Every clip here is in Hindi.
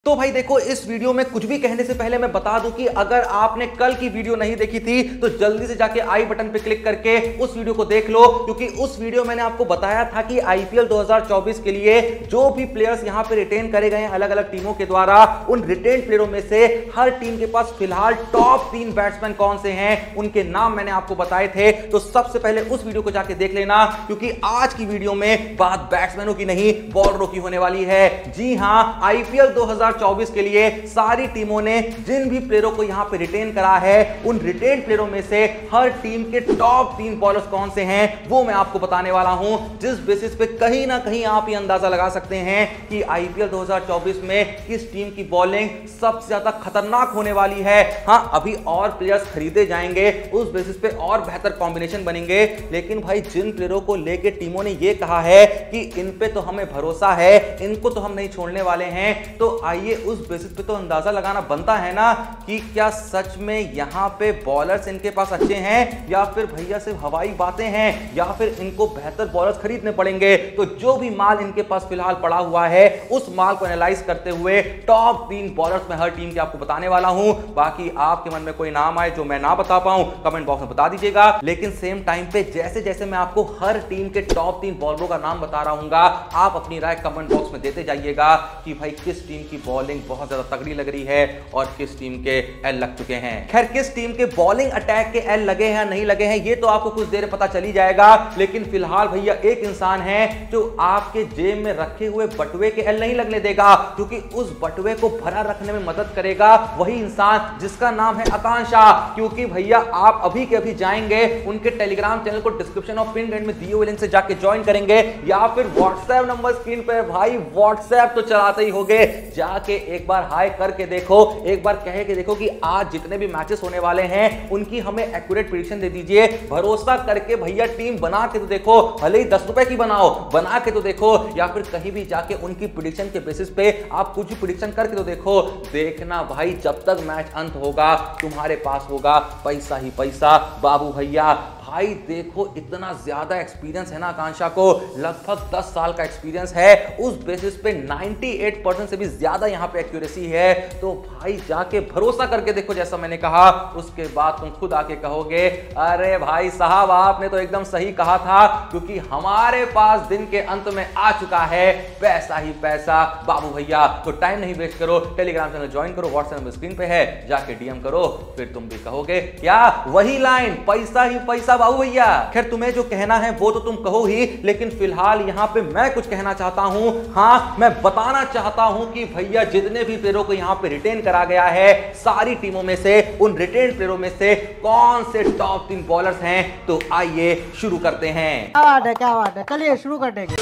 तो भाई देखो, इस वीडियो में कुछ भी कहने से पहले मैं बता दूं कि अगर आपने कल की वीडियो नहीं देखी थी तो जल्दी से जाके आई बटन पे क्लिक करके उस वीडियो को देख लो, क्योंकि उस वीडियो मैंने आपको बताया था कि आईपीएल 2024 के लिए जो भी प्लेयर्स यहां पे रिटेन करे गए हैं अलग अलग टीमों के द्वारा, उन रिटेन प्लेयरों में से हर टीम के पास फिलहाल टॉप 3 बैट्समैन कौन से हैं, उनके नाम मैंने आपको बताए थे। तो सबसे पहले उस वीडियो को जाके देख लेना, क्योंकि आज की वीडियो में बात बैट्समैनों की नहीं बॉलरों की होने वाली है। जी हां, आईपीएल 2024 के लिए सारी टीमों ने जिन भी प्लेयरों को यहां पे रिटेन करा है, उन रिटेन प्लेयरों में से हर टीम के टॉप 3 बॉलर्स कौन से हैं वो मैं आपको बताने वाला हूं, जिस बेसिस पे कहीं ना कहीं आप ये अंदाजा लगा सकते हैं कि आईपीएल 2024 में किस टीम की बॉलिंग सबसे ज्यादा खतरनाक होने वाली है। हां, अभी और प्लेयर्स खरीदे जाएंगे, उस बेसिस पे और बेहतर कॉम्बिनेशन बनेंगे, लेकिन भाई जिन प्लेयरों को लेके टीमों ने ये कहा है कि इन पे तो हमें भरोसा है, इनको तो हम नहीं छोड़ने वाले हैं, तो आइए उस बेसिस पे तो अंदाजा लगाना बनता है ना कि क्या सच में यहां पे बॉलर्स इनके पास अच्छे हैं या फिर भैया सिर्फ हवाई बातें हैं, या फिर इनको बेहतर बॉलर्स खरीदने पड़ेंगे। तो जो भी माल इनके पास फिलहाल पड़ा हुआ है उस माल को एनालाइज करते हुए टॉप 3 बॉलर्स में हर टीम के आपको बताने वाला हूं। बाकी आपके मन में कोई नाम आए जो मैं ना बता पाऊं, कमेंट बॉक्स में बता दीजिएगा, लेकिन सेम टाइम पे जैसे जैसे मैं आपको हर टीम के टॉप 3 बॉलरों का नाम बता रहा हूंगा, आप अपनी राय कमेंट बॉक्स में देते जाइएगा कि भाई किस टीम की बॉलिंग बहुत ज्यादा तगड़ी लग रही है और किस टीम के एल लग चुके हैं। खैर, किस टीम के बॉलिंग अटैक के एल लगे हैं नहीं लगे हैं ये तो आपको कुछ देर पता चली जाएगा, लेकिन फिलहाल भैया एक इंसान है जो आपके जेब में रखे हुए बटुए के एल नहीं लगने देगा, क्योंकि उस बटुए को भरा रखने में मदद करेगा वही इंसान जिसका नाम है आकांक्षा। क्योंकि भैया आप अभी के अभी जाएंगे उनके टेलीग्राम चैनल को डिस्क्रिप्शन ऑफ पिन एंड में दिए हुए लिंक से जाके ज्वाइन करेंगे, या फिर व्हाट्सएप नंबर स्क्रीन पे, भाई व्हाट्सएप तो चलाते ही होगे, जाके एक बार हाय करके देखो, एक बार कह के देखो कि आज जितने भी मैचेस होने वाले हैं उनकी हमें एक्यूरेट प्रेडिक्शन दे दीजिए। भरोसा करके भैया टीम बना के तो देखो, भले ही 10 रुपए की बनाओ, बना के तो देखो, या फिर कहीं भी जाके उनकी प्रेडिक्शन के बेसिस पे आप कुछ भी प्रेडिक्शन करके तो देखो। देखना भाई, जब तक मैच अंत होगा तुम्हारे पास होगा पैसा ही पैसा बाबू भैया। भाई देखो, इतना ज्यादा एक्सपीरियंस है ना आकांक्षा को, लगभग 10 साल का एक्सपीरियंस है, उस बेसिस पे 98% से भी ज्यादा यहां पे एक्यूरेसी है। तो भाई जाके भरोसा करके देखो, जैसा मैंने कहा, उसके बाद तुम खुद आके कहोगे अरे भाई साहब आपने तो एकदम सही कहा था, क्योंकि हमारे पास दिन के अंत में आ चुका है पैसा ही पैसा बाबू भैया। तो टाइम नहीं वेस्ट करो, टेलीग्राम चैनल ज्वाइन करो, व्हाट्सएप नंबर स्क्रीन पे है, जाके डीएम करो, फिर तुम भी कहोगे क्या वही लाइन, पैसा ही पैसा बाबू भैया। खैर, तुम्हें जो कहना है वो तो तुम कहो ही, लेकिन फिलहाल यहां पे मैं कुछ कहना चाहता हूं। हां, मैं बताना चाहता हूं कि भैया जितने भी प्लेयरों को यहां पे रिटेन करा गया है सारी टीमों में से, उन रिटेन प्लेयरों में से कौन से टॉप 3 बॉलर्स हैं, तो आइए शुरू करते हैं। क्या बात है, चलिए शुरू कर देंगे।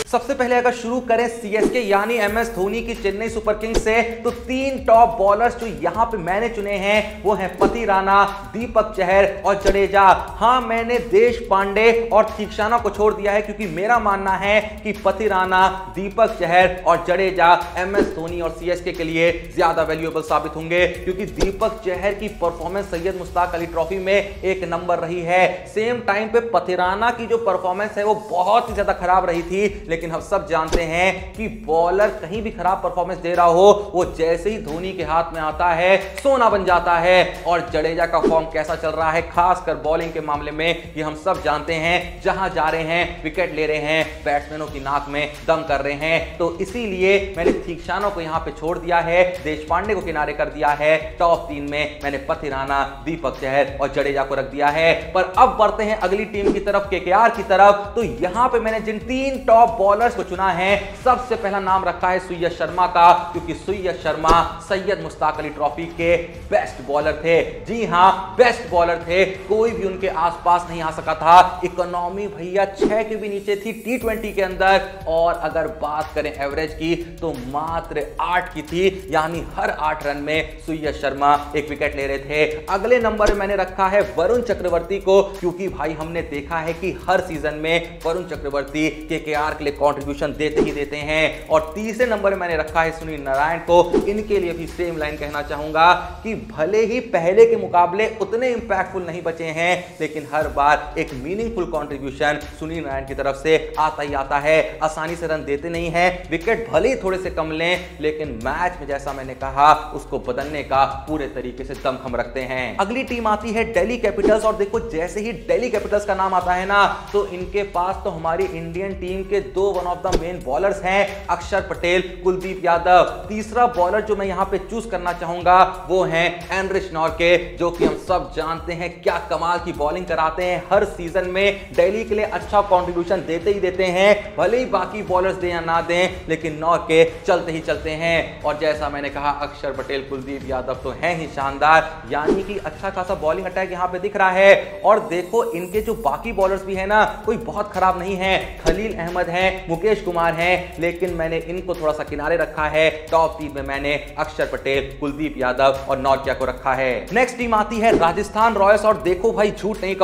सबसे पहले अगर शुरू करें सीएसके यानी एमएस धोनी की चेन्नई सुपर किंग्स से, तो 3 टॉप बॉलर्स जो यहां पे मैंने चुने हैं वो हैं पति राणा, दीपक चहर और जडेजा। हां, मैंने देश पांडे और तीक्षाना को छोड़ दिया है, क्योंकि मेरा मानना है कि पति राणा, दीपक चहर और जडेजा एमएस धोनी और सीएसके के लिए ज्यादा वैल्यूएबल साबित होंगे, क्योंकि दीपक चहर की परफॉर्मेंस सैयद मुश्ताक अली ट्रॉफी में एक नंबर रही है। सेम टाइम पे पति राणा की जो परफॉर्मेंस है वो बहुत ही ज्यादा खराब रही थी, लेकिन हम सब जानते हैं कि बॉलर कहीं भी खराब परफॉर्मेंस दे रहा हो, वो जैसे ही धोनी के हाथ में आता है सोना बन जाता है। और जडेजा का फॉर्म कैसा चल रहा है खासकर बॉलिंग के मामले में, ये हम सब जानते हैं, जहां जा रहे हैं विकेट ले रहे हैं, बैट्समैनों की नाक में दम कर रहे हैं। तो इसीलिए मैंने तीक्षाना को यहां पे छोड़ दिया है, देश पांडे को किनारे कर दिया है, टॉप 3 में मैंने पति राणा, दीपक चहर और जडेजा को रख दिया है। पर अब बढ़ते हैं अगली टीम की तरफ, केकेआर की तरफ। तो यहां पे मैंने जिन 3 टॉप बॉलर्स को चुना है, सबसे पहला नाम रखा है सुयश शर्मा का, क्योंकि सुयश शर्मा सैयद मुश्ताक अली ट्रॉफी के बेस्ट बॉलर थे। जी हां, बेस्ट बॉलर थे, कोई भी उनके आसपास नहीं आ सका था। इकोनॉमी भैया 6 के भी नीचे थी टी20 के अंदर, और अगर बात करें एवरेज की तो मात्र 8 की थी, यानी हर 8 रन में सुयश शर्मा एक विकेट ले रहे थे। अगले नंबर में मैंने रखा है वरुण चक्रवर्ती को, क्योंकि भाई हमने देखा है कि हर सीजन में वरुण चक्रवर्ती केकेआर के लिए कंट्रीब्यूशन देते ही देते हैं। और तीसरे नंबर में मैंने रखा है सुनील नारायण को। इनके लिए भी सेम लाइन कहना चाहूंगा कि भले ही पहले के मुकाबले उतने इंपैक्टफुल नहीं बचे हैं, लेकिन हर बार एक मीनिंगफुल कंट्रीब्यूशन सुनील नारायण की तरफ से आता ही आता है। आसानी से रन देते नहीं हैं, विकेट भले ही थोड़े से कम लें, लेकिन मैच में जैसा मैंने कहा उसको बदलने का पूरे तरीके से दमखम रखते हैं। अगली टीम आती है दिल्ली कैपिटल्स। और देखो जैसे ही दिल्ली कैपिटल्स का नाम आता है ना, तो इनके पास तो हमारी इंडियन टीम के दो one of the main bowlers हैं, अक्षर पटेल, कुलदीप यादव। तीसरा बॉलर जो मैं यहां पे चूज करना चाहूंगा वो है एनरिच नॉर्के, जो कि हम सब जानते हैं क्या कमाल की बॉलिंग कराते हैं। हर सीजन में दिल्ली के लिए अच्छा कंट्रीब्यूशन देते ही देते हैं, भले ही बाकी बॉलर्स दें या ना दें, लेकिन नॉर्के चलते ही चलते हैं। और जैसा मैंने कहा अक्षर पटेल, कुलदीप यादव तो हैं ही शानदार, यानी कि अच्छा खासा बॉलिंग अटैक यहां पे दिख रहा है। और देखो इनके जो बाकी बॉलर्स भी है ना, कोई बहुत खराब नहीं है। खलील अहमद हैं, मुकेश कुमार हैं, लेकिन मैंने इनको थोड़ा सा किनारे रखा है। टॉप 3 में मैंने अक्षर पटेल, कुलदीप यादव और नॉर्किया को रखा है। नेक्स्ट टीम आती है राजस्थान रॉयल्स। और देखो भाई झूठ नहीं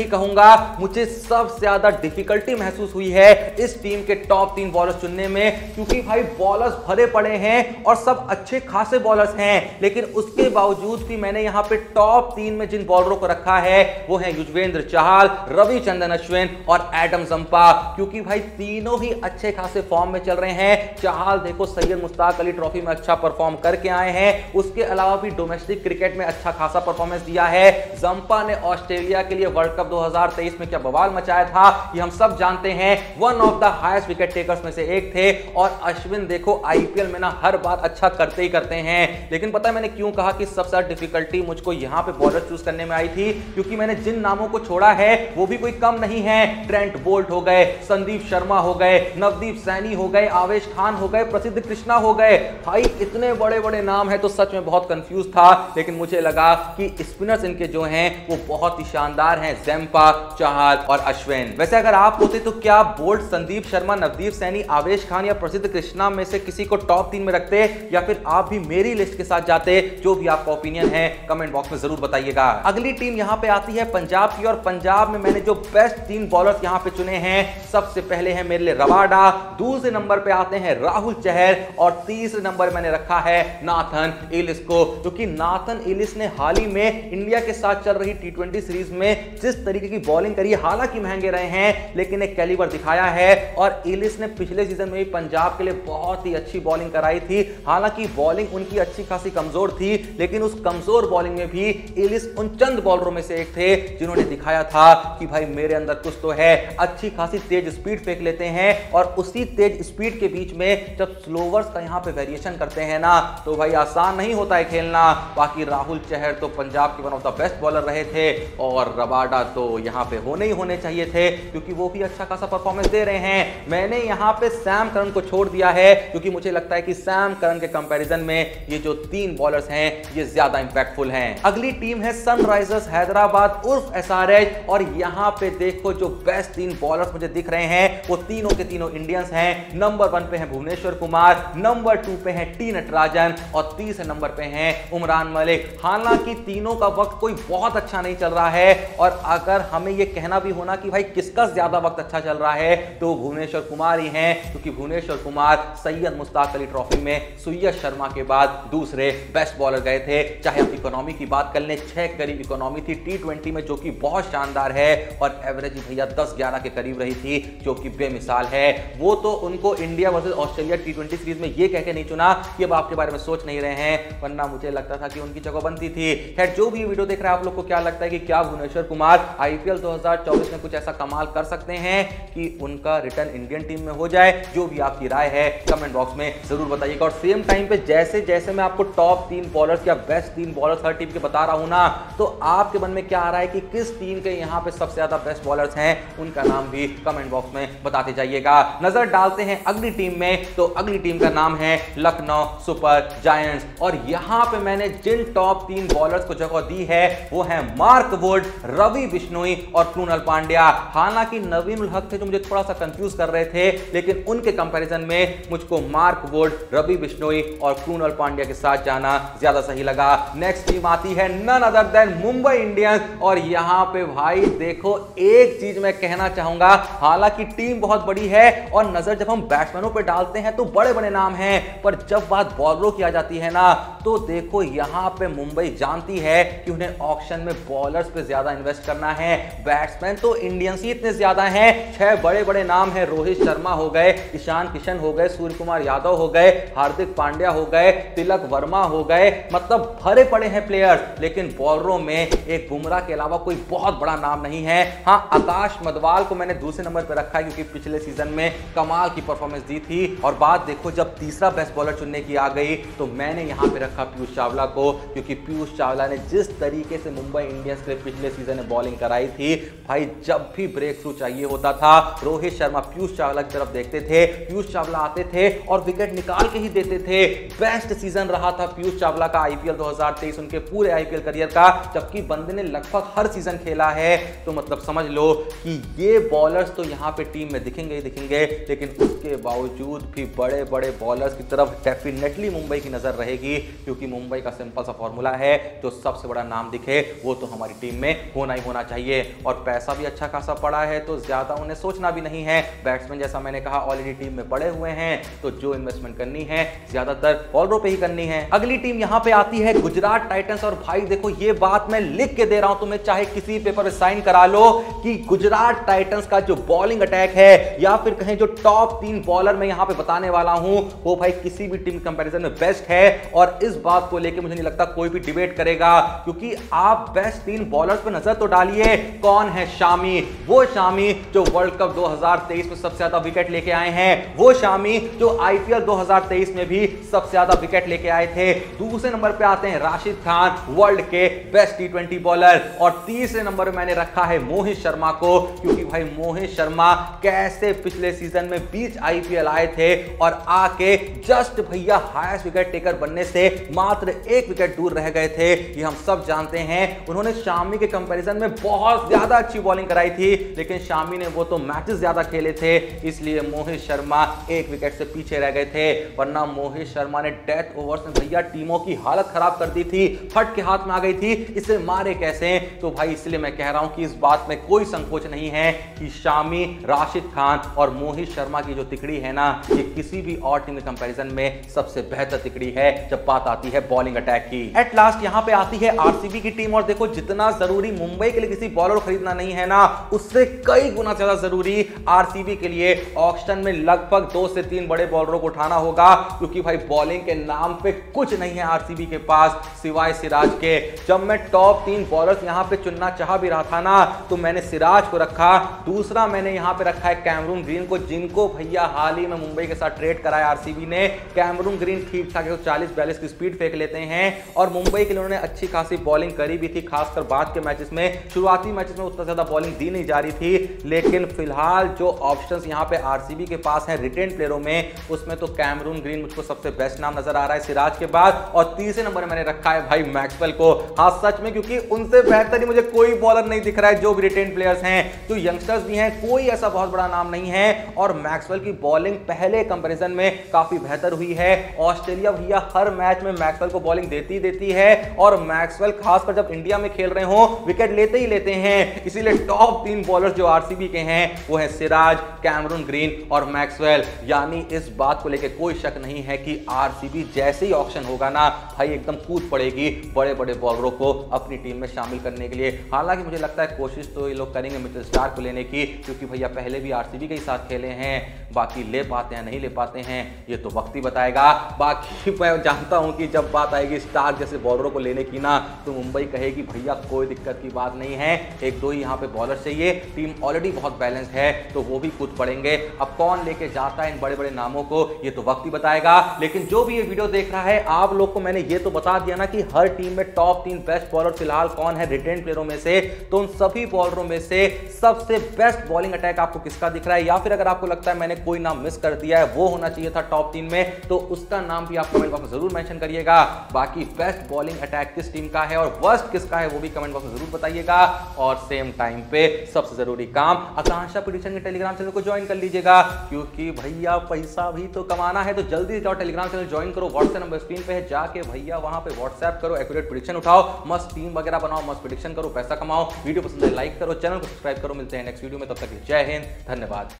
कहूंगा, मुझे सबसे ज्यादा डिफिकल्टी महसूस हुई है इस टीम के टॉप 3 बॉलर्स चुनने में, क्योंकि भाई बॉलर्स भरे पड़े हैं और सब अच्छे खासे बॉलर्स हैं। लेकिन उसके बावजूद भी मैंने यहां पे टॉप 3 में जिन बॉलरों को रखा है वो है युजवेंद्र चहल, रविचंद्रन अश्विन और एडम जंपा, क्योंकि भाई तीनों ही अच्छे खासे फॉर्म में चल रहे हैं। चहल देखो सैयद मुश्ताक अली ट्रॉफी में अच्छा परफॉर्म करके आए हैं, उसके अलावा भी डोमेस्टिक क्रिकेट में अच्छा खासा परफॉर्मेंस दिया है। जंपा ने ऑस्ट्रेलिया के लिए वर्ल्ड कप 2023 में क्या बवाल मचाया था ये हम सब जानते हैं, one of the highest wicket takers में से एक थे। और अश्विन देखो आईपीएल में ना हर बार अच्छा करते ही करते हैं। लेकिन पता है मैंने क्यों कहा कि सबसे ज्यादा डिफिकल्टी मुझको यहां पे बॉलर चूज करने में आई थी, क्योंकि मैंने जिन नामों को छोड़ा है वो भी कोई कम नहीं है। ट्रेंट बोल्ट हो गए, संदीप शर्मा हो गए, नवदीप सैनी हो गए, आवेश खान हो गए, प्रसिद्ध कृष्णा हो गए। भाई इतने बड़े बड़े नाम है तो सच में बहुत कंफ्यूज था, लेकिन मुझे लगा कि स्पिनर्स इनके जो हैं वो बहुत ही शानदार हैं, जंपा, चहल और अश्विन। वैसे अगर आप होते तो क्या बोल्ट, संदीप शर्मा, नवदीप सैनी, आवेश खान या प्रसिद्ध कृष्णा में से किसी को टॉप 3 में रखते, या फिर आप भी मेरी लिस्ट के साथ जाते? जो भी आपका ओपिनियन है कमेंट बॉक्स में जरूर बताइएगा। अगली टीम यहां पे आती है पंजाब की। और पंजाब में मैंने जो बेस्ट 3 बॉलर्स यहां पे चुने हैं, सबसे पहले है मेरे लिए रबाडा, दूसरे नंबर पे आते हैं राहुल चहर और तीसरे नंबर मैंने रखा है नाथन इलिस को, क्योंकि नाथन इलिस ने हाल ही में इंडिया के साथ चल रही T20 सीरीज में जिस तरीके की बॉलिंग करी, हालांकि महंगे रहे हैं लेकिन एक कैलिबर दिखाया है। और इलिस ने पिछले सीजन में भी पंजाब के लिए बहुत ही अच्छी बॉलिंग कराई थी। हालांकि बॉलिंग उनकी अच्छी खासी कमजोर थी, लेकिन उस कमजोर बॉलिंग में भी इलिस उन चंद बॉलरों में से एक थे जिन्होंने दिखाया था कि भाई मेरे अंदर कुछ तो है। अच्छी खासी तेज स्पीड फेंक लेते हैं, और उसी तेज स्पीड के बीच में जब स्लोवर्स का यहां पे वेरिएशन करते हैं ना, तो भाई आसान नहीं होता है खेलना। बाकी राहुल चहर तो पंजाब के one of the best bowler रहे थे, और रबाडा तो यहां पे होने चाहिए थे, क्योंकि वो भी अच्छा खासा परफॉर्मेंस दे रहे हैं। मैंने यहां पे सैम करन को छोड़ दिया है, क्योंकि मुझे लगता है कि सैम करन के कंपैरिजन में ये जो 3 बॉलर्स हैं ये ज्यादा इंपैक्टफुल हैं। अगली टीम है सनराइजर्स हैदराबाद उर्फ एसआरएच। और यहां पे देखो जो बेस्ट 3 बॉलर्स मुझे दिख रहे हैं वो तीनों के तीनों इंडियंस हैं। नंबर 1 पे है भुवनेश्वर कुमार, नंबर 2 पे है टी नटराजन और तीसरे नंबर पे हैं उमरान मलिक। हालांकि तीनों का वक्त कोई बहुत अच्छा नहीं चल रहा है, और अगर हमें यह कहना भी होना कि भाई किसका ज्यादा वक्त अच्छा चल रहा है तो भुवनेश्वर कुमार ही हैं, क्योंकि भुवनेश्वर कुमार सैयद मुश्ताक अली ट्रॉफी में सुय्यद शर्मा के बाद दूसरे बेस्ट बॉलर गए थे। चाहे आप इकोनॉमी की बात कर लें, 6 के करीब इकोनॉमी थी T20 में, जो कि बहुत शानदार है, और एवरेज भैया 10-11 के करीब रही थी, जो कि बेमिसाल है। वो तो उनको India versus Australia T20 series में ये कह के नहीं चुना कि अब आपके बारे में सोच नहीं रहे हैं, वरना मुझे लगता था कि उनकी जगह बनती थी। खैर जो भी वीडियो देख रहे हैं, आप लोग को क्या लगता है कि क्या भुवनेश्वर कुमार IPL 2024 में कुछ ऐसा कमाल कर सकते हैं कि उनका रिटर्न इंडियन टीम में हो जाए? जो भी आपकी राय है कमेंट बॉक्स में जरूर बताइएगा। और सेम टाइम पे जैसे जैसे मैं आपको टॉप 3 बॉलर्स या बेस्ट 3 बॉलर्स हर टीम के बता रहा हूं ना, तो आपके मन में क्या आ रहा है कि किस टीम के यहां पे सबसे ज्यादा बेस्ट बॉलर्स हैं, उनका नाम भी कमेंट बॉक्स में बताते जाइएगा। नजर डालते हैं अगली टीम में, तो अगली टीम का नाम है लखनऊ सुपर जायंट्स। और यहां पे मैंने जिन टॉप 3 बॉलर्स को जगह दी है वो है मार्क वुड, रवि बिश्नोई और कृणाल पांड्या। हालांकि नवीन उल हक थे जो मुझे थोड़ा सा कंफ्यूज कर रहे थे, लेकिन उनके कंपैरिजन में मुझको मार्क वुड, रवि बिश्नोई और कृणाल पांड्या के साथ जाना ज्यादा सही लगा। नेक्स्ट टीम आती है none other than Mumbai Indians. और यहां पे भाई देखो एक चीज मैं कहना चाहूंगा, हालांकि टीम बहुत बड़ी है और नजर जब हम बैट्समैनों पे डालते हैं तो बड़े बड़े नाम हैं, पर जब बात बॉलरों की आ जाती है ना तो देखो यहां पे मुंबई जानती है कि उन्हें ऑक्शन में बॉलर्स पे ज्यादा इन्वेस्ट करना है। बैट्समैन तो इंडियंस ही इतने ज्यादा हैं, 6 बड़े बड़े नाम हैं, रोहित शर्मा हो गए, ईशान किशन हो गए, सूर्य कुमार यादव हो गए, हार्दिक पांड्या हो गए, तिलक वर्मा हो गए, मतलब भरे पड़े हैं प्लेयर्स। लेकिन बॉलरों में एक बुमराह के अलावा कोई बहुत बड़ा नाम नहीं है। हाँ, आकाश मदवाल को मैंने दूसरे नंबर पर रखा है क्योंकि पिछले सीजन में कमाल की परफॉर्मेंस दी थी। और बात देखो जब तीसरा बेस्ट बॉलर चुनने की आ गई तो मैंने यहां पे रखा पीयूष चावला को, क्योंकि पीयूष चावला ने जिस तरीके से मुंबई इंडियंस के पिछले सीजन में बॉलिंग कराई थी भाई, जब भी ब्रेक थ्रू चाहिए होता था रोहित शर्मा पीयूष चावला की तरफ देखते थे, पीयूष चावला आते थे और विकेट निकाल के ही देते थे। बेस्ट सीजन रहा था पीयूष चावला का आईपीएल 2023 उनके पूरे आईपीएल करियर का, जबकि बंदे ने लगभग हर सीजन खेला है। तो मतलब समझ लो कि ये बॉलर्स तो यहां पे टीम में दिखेंगे ही दिखेंगे, लेकिन उसके बावजूद भी बड़े बड़े बॉलर्स की तरफ डेफिनेटली मुंबई की नजर रहेगी, क्योंकि मुंबई का सिंपल सा फॉर्मूला है, जो सबसे बड़ा नाम दिखे वो तो हमारी टीम में होना ही होना चाहिए। और पैसा भी अच्छा खासा पड़ा है तो ज्यादा उन्हें सोचना भी नहीं है। बैट्समैन जैसा मैंने कहा ऑलरेडी टीम में पड़े हुए हैं, तो जो इन्वेस्टमेंट करनी है ज्यादातर बॉलरों पे ही करनी है। अगली टीम यहां पे आती है गुजरात टाइटंस। और भाई देखो ये बात मैं लिख के दे रहा हूं तुम्हें, चाहे किसी पेपर पे साइन करा लो, कि गुजरात टाइटंस का जो बॉलिंग अटैक है या फिर कहें जो टॉप 3 बॉलर मैं यहां पे बताने वाला हूं वो भाई किसी भी टीम कंपैरिजन में बेस्ट है। और इस बात को लेके मुझे नहीं लगता कोई भी डिबेट करेगा, क्योंकि आप बेस्ट 3 बॉलर्स पे नजर तो डालिए। कौन है शामी? वो शामी जो वर्ल्ड कप 2023 में सबसे ज्यादा विकेट लेके आए हैं, वो शामी जो आईपीएल 2023 में भी सबसे ज्यादा विकेट लेके आए थे। दूसरे नंबर पे आते हैं राशिद खान, वर्ल्ड के बेस्ट टी20 बॉलर। और तीसरे नंबर पे मैंने रखा है मोहित शर्मा को, क्योंकि भाई मोहित शर्मा कैसे पिछले सीजन में बीच आईपीएल आए थे और आके जस्ट भैया हाईएस्ट विकेट टेकर बनने से मात्र 1 विकेट दूर रह गए थे, ये हम सब जानते हैं। उन्होंने शामी के कंपैरिजन में बहुत ज्यादा अच्छी बॉलिंग कराई थी, लेकिन शामी ने वो तो मैचेस ज्यादा खेले थे, इसलिए मोहित शर्मा 1 विकेट से पीछे रह गए थे। वरना मोहित शर्मा ने डेथ ओवर्स में भैया टीमों की हालत खराब कर दी थी, फट के हाथ में आ गई थी, इसे मारे कैसे। तो भाई इसलिए मैं कह रहा हूं कि इस बात में कोई संकोच नहीं है कि शामी, राशिद खान और मोहित शर्मा की जो तिकड़ी है ना, ये किसी भी और टीम के कंपैरिजन में सबसे बेहतर तिकड़ी है जब बात आती है बॉलिंग अटैक की। एट लास्ट यहां पे आती है आरसीबी की टीम। और देखो जितना जरूरी मुंबई के लिए किसी बॉलर को खरीदना नहीं है ना, उससे कई गुना ज्यादा जरूरी आरसीबी के लिए ऑक्शन में लगभग 2 से 3 बड़े बॉलरों को उठाना होगा, क्योंकि भाई बॉलिंग के नाम पे कुछ नहीं है आरसीबी के पास सिवाय सिराज के। जब मैं टॉप 3 बॉलर्स यहां पे चुनना चाह भी रहा था ना, तो मैंने सिराज को रखा, दूसरा मैंने यहां पे रखा है कैमरून ग्रीन को, जिनको भैया हाल ही में मुंबई के साथ ट्रेड कराया आरसीबी ने। कैमरून ग्रीन ठीक ठाक 40-42 की स्पीड फेंक लेते हैं और मुंबई के लिए उन्होंने अच्छी खासी बॉलिंग करी भी थी, खासकर बाद के मैचेस में। शुरुआती मैचेस में उतना ज्यादा बॉलिंग दी नहीं जा रही थी, लेकिन फिलहाल जो ऑप्शंस यहां पे आरसीबी के पास हैं रिटेन प्लेयरों में, उसमें तो कैमरून ग्रीन मुझको सबसे बेस्ट नाम नजर आ रहा है सिराज के बाद। और तीसरे नंबर मैंने रखा है भाई मैक्सवेल को। हाँ सच में, क्योंकि उनसे बेहतर ही मुझे कोई बॉलर नहीं दिख रहा है जो भी रिटेन प्लेयर्स हैं, जो यंगस्टर्स भी हैं, कोई ऐसा बहुत बड़ा नाम नहीं है। और मैक्सवेल की बॉलिंग पहले कंपैरिजन में काफी बेहतर हुई है। ऑस्ट्रेलिया भैया हर मैच में मैक्सवेल को बॉलिंग देती है, और मैक्सवेल खासकर जब इंडिया में खेल रहे हो विकेट लेते ही लेते हैं। इसीलिए टॉप 3 बॉलर्स जो आरसीबी के हैं वो है सिराज, कैमरून ग्रीन और मैक्सवेल। यानी इस बात को लेकर कोई शक नहीं है कि आरसीबी जैसे ही ऑक्शन होगा ना भाई एकदम कूद पड़ेगी बड़े बड़े बॉलरों को अपनी टीम में शामिल करने के लिए। हालांकि मुझे लगता है कोशिश तो ये लोग करेंगे मिचेल स्टार्क को लेने की, क्योंकि भैया पहले भी आरसीबी के साथ खेले हैं। बाकी ले पाते हैं नहीं ले पाते हैं ये तो वक्त ही बताएगा। बाकी मैं जानता हूं कि जब बात आएगी स्टार्क जैसे बॉलरों को लेने की ना, तो मुंबई कहेगी भैया कोई दिक्कत की बात नहीं है, 1-2 ही यहाँ पे बॉलर चाहिए, टीम ऑलरेडी बहुत बैलेंस है, तो वो भी कूद पड़ेंगे। अब कौन लेके जाता है इन बड़े बड़े नामों को ये तो वक्त ही बताएगा। लेकिन जो भी ये वीडियो देख रहा है, आप लोग को मैंने ये तो बता दिया ना कि हर टीम में टॉप 3 बेस्ट बॉलर फिलहाल कौन है रिटेन प्लेयरों में से। तो उन सभी बॉलरों में से सबसे बेस्ट बॉलिंग अटैक आपको किसका दिख रहा है, या फिर अगर आपको लगता है मैंने कोई नाम मिस कर दिया है, वो होना चाहिए था टॉप 3 में, तो उसका नाम भी आप कमेंट बॉक्स में जरूर मेंशन करिएगा। बाकी बेस्ट बॉलिंग अटैक किस टीम का है और वर्स्ट किसका है वो भी कमेंट बॉक्स में जरूर बताइएगा। और सेम टाइम पे सबसे जरूरी काम, आकांक्षा प्रेडिक्शन के टेलीग्राम चैनल को ज्वाइन कर लीजिएगा, क्योंकि भैया पैसा भी तो कमाना है। तो जल्दी जाओ टेलीग्राम चैनल ज्वाइन करो, व्हाट्सएप नंबर स्क्रीन पे है, जाके भैया वहां पे व्हाट्सएप करो, एक्यूरेट प्रेडिक्शन उठाओ, मस्त टीम वगैरह बनाओ, मस्त प्रेडिक्शन करो, पैसा कमाओ। वीडियो पसंद है लाइक करो, चैनल को सब्सक्राइब करो। मिलते हैं नेक्स्ट वीडियो में, तब तक जय हिंद, धन्यवाद।